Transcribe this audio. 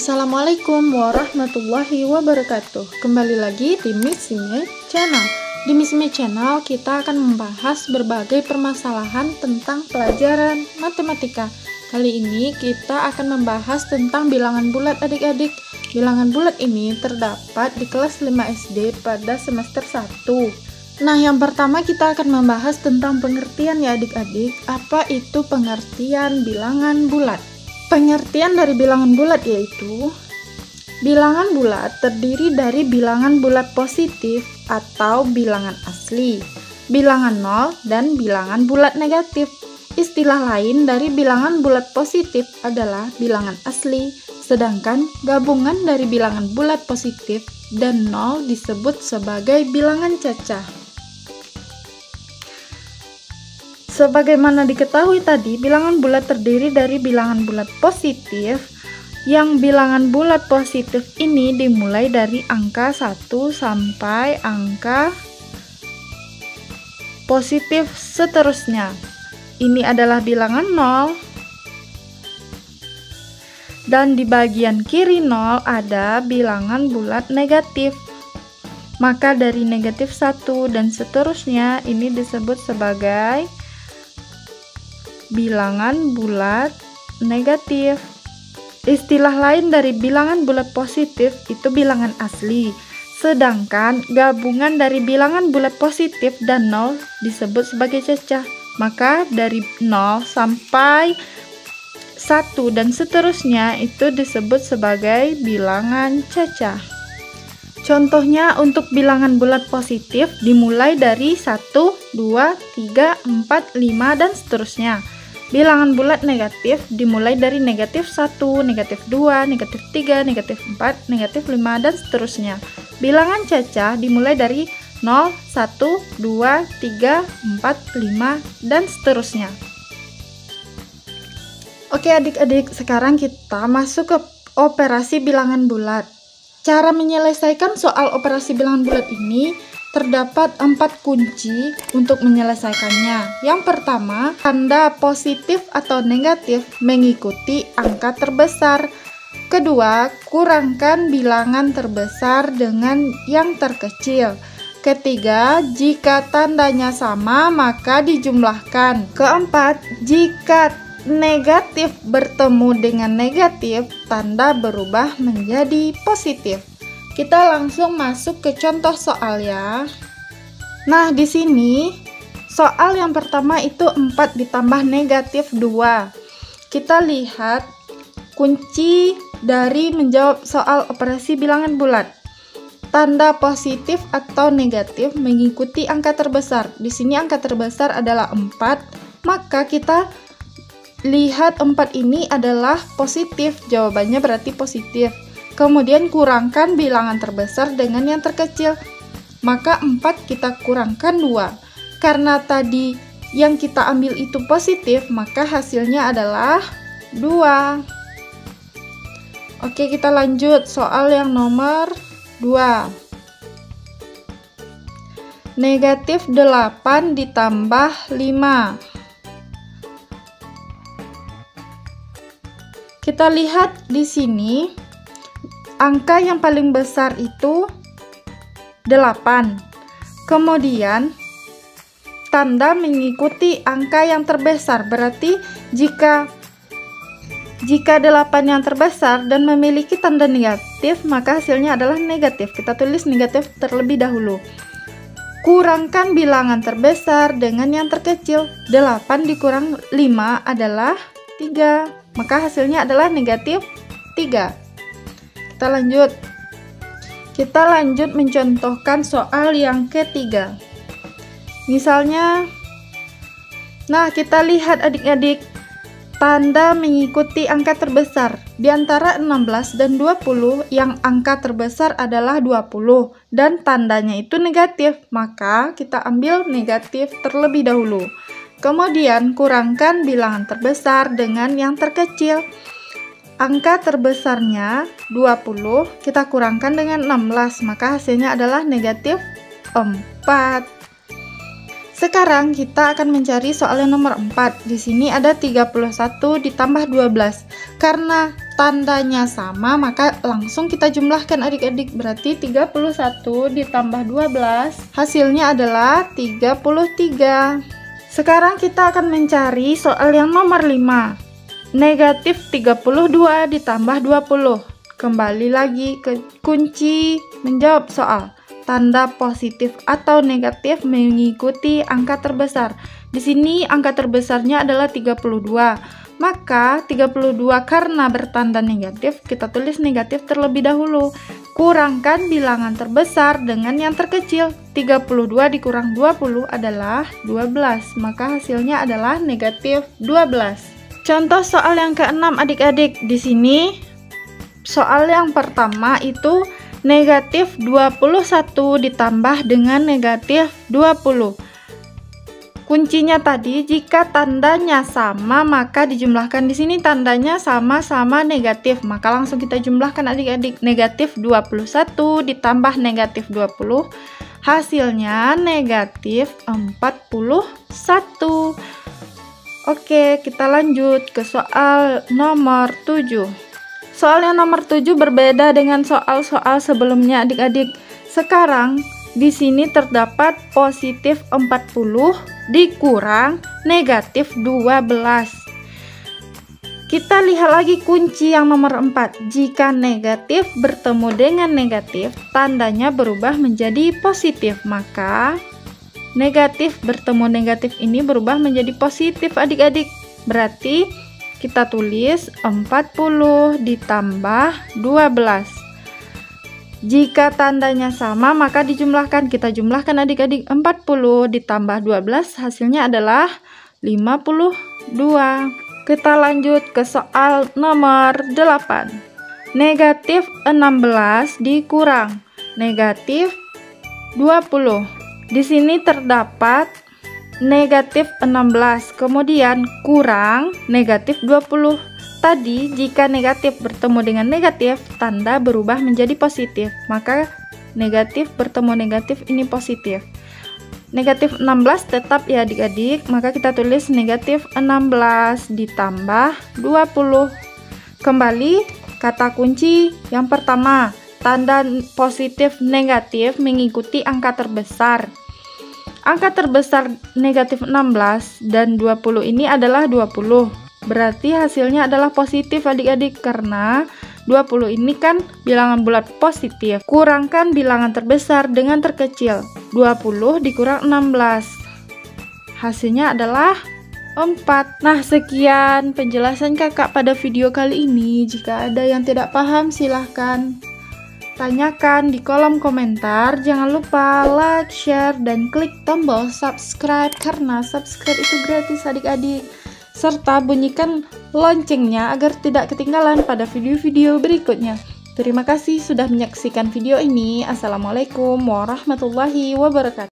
Assalamualaikum warahmatullahi wabarakatuh. Kembali lagi di Miss Ime Channel. Di Miss Ime Channel kita akan membahas berbagai permasalahan tentang pelajaran matematika. Kali ini kita akan membahas tentang bilangan bulat adik-adik. Bilangan bulat ini terdapat di kelas 5 SD pada semester 1. Nah, yang pertama kita akan membahas tentang pengertian ya adik-adik. Apa itu pengertian bilangan bulat? Pengertian dari bilangan bulat yaitu bilangan bulat terdiri dari bilangan bulat positif atau bilangan asli, bilangan nol, dan bilangan bulat negatif. Istilah lain dari bilangan bulat positif adalah bilangan asli, sedangkan gabungan dari bilangan bulat positif dan nol disebut sebagai bilangan cacah. Sebagaimana diketahui tadi, bilangan bulat terdiri dari bilangan bulat positif, yang bilangan bulat positif ini dimulai dari angka 1 sampai angka positif seterusnya. Ini adalah bilangan 0, dan di bagian kiri 0 ada bilangan bulat negatif. Maka dari negatif 1 dan seterusnya ini disebut sebagai bilangan bulat negatif. Istilah lain dari bilangan bulat positif itu bilangan asli, sedangkan gabungan dari bilangan bulat positif dan 0 disebut sebagai cacah. Maka dari 0 sampai 1 dan seterusnya itu disebut sebagai bilangan cacah. Contohnya untuk bilangan bulat positif dimulai dari 1, 2, 3, 4, 5 dan seterusnya. Bilangan bulat negatif dimulai dari negatif 1, negatif 2, negatif 3, negatif 4, negatif 5, dan seterusnya. Bilangan cacah dimulai dari 0, 1, 2, 3, 4, 5, dan seterusnya. Oke adik-adik, sekarang kita masuk ke operasi bilangan bulat. Cara menyelesaikan soal operasi bilangan bulat ini terdapat 4 kunci untuk menyelesaikannya. Yang pertama, tanda positif atau negatif mengikuti angka terbesar. Kedua, kurangkan bilangan terbesar dengan yang terkecil. Ketiga, jika tandanya sama maka dijumlahkan. Keempat, jika negatif bertemu dengan negatif, tanda berubah menjadi positif. Kita langsung masuk ke contoh soal ya. Nah, di sini soal yang pertama itu 4 ditambah negatif 2. Kita lihat kunci dari menjawab soal operasi bilangan bulat. Tanda positif atau negatif mengikuti angka terbesar. Di sini angka terbesar adalah 4, maka kita lihat 4 ini adalah positif. Jawabannya berarti positif. Kemudian kurangkan bilangan terbesar dengan yang terkecil. Maka 4 kita kurangkan 2. Karena tadi yang kita ambil itu positif, maka hasilnya adalah 2. Oke, kita lanjut soal yang nomor 2. Negatif 8 ditambah 5. Kita lihat di sini angka yang paling besar itu 8. Kemudian tanda mengikuti angka yang terbesar. Berarti jika 8 yang terbesar dan memiliki tanda negatif, maka hasilnya adalah negatif. Kita tulis negatif terlebih dahulu. Kurangkan bilangan terbesar dengan yang terkecil. 8 dikurang 5 adalah 3. Maka hasilnya adalah negatif 3. Kita lanjut mencontohkan soal yang ketiga. Misalnya, nah kita lihat adik-adik, tanda mengikuti angka terbesar. Di antara 16 dan 20 yang angka terbesar adalah 20 dan tandanya itu negatif, maka kita ambil negatif terlebih dahulu. Kemudian kurangkan bilangan terbesar dengan yang terkecil. Angka terbesarnya 20, kita kurangkan dengan 16, maka hasilnya adalah negatif 4. Sekarang kita akan mencari soal yang nomor 4. Di sini ada 31 ditambah 12. Karena tandanya sama, maka langsung kita jumlahkan adik-adik. Berarti 31 ditambah 12 hasilnya adalah 33. Sekarang kita akan mencari soal yang nomor 5. Negatif 32 ditambah 20. Kembali lagi ke kunci menjawab soal. Tanda positif atau negatif mengikuti angka terbesar. Di sini angka terbesarnya adalah 32. Maka 32 karena bertanda negatif, kita tulis negatif terlebih dahulu. Kurangkan bilangan terbesar dengan yang terkecil. 32 dikurang 20 adalah 12. Maka hasilnya adalah negatif 12. Contoh soal yang ke-6 adik-adik. Di sini soal yang pertama itu negatif 21 ditambah dengan negatif 20. Kuncinya tadi, jika tandanya sama maka dijumlahkan. Di sini tandanya sama-sama negatif, maka langsung kita jumlahkan adik-adik. Negatif 21 ditambah negatif 20 hasilnya negatif 41. Oke, kita lanjut ke soal nomor 7. Soal yang nomor 7 berbeda dengan soal-soal sebelumnya adik-adik. Sekarang di sini terdapat positif 40 dikurang negatif 12. Kita lihat lagi kunci yang nomor 4. Jika negatif bertemu dengan negatif, tandanya berubah menjadi positif. Maka negatif bertemu negatif ini berubah menjadi positif adik-adik. Berarti kita tulis 40 ditambah 12. Jika tandanya sama maka dijumlahkan. Kita jumlahkan adik-adik. 40 ditambah 12 hasilnya adalah 52. Kita lanjut ke soal nomor 8. Negatif 16 dikurang negatif 20. Di sini terdapat negatif 16 kemudian kurang negatif 20. Tadi jika negatif bertemu dengan negatif, tanda berubah menjadi positif. Maka negatif bertemu negatif ini positif. Negatif 16 tetap ya adik-adik, maka kita tulis negatif 16 ditambah 20. Kembali kata kunci yang pertama, tanda positif negatif mengikuti angka terbesar. Angka terbesar negatif 16 dan 20 ini adalah 20. Berarti hasilnya adalah positif adik-adik karena 20 ini kan bilangan bulat positif. Kurangkan bilangan terbesar dengan terkecil. 20 dikurang 16. Hasilnya adalah 4. Nah, sekian penjelasan kakak pada video kali ini. Jika ada yang tidak paham silahkan tanyakan di kolom komentar. Jangan lupa like, share, dan klik tombol subscribe karena subscribe itu gratis adik-adik. Serta bunyikan loncengnya agar tidak ketinggalan pada video-video berikutnya. Terima kasih sudah menyaksikan video ini. Assalamualaikum warahmatullahi wabarakatuh.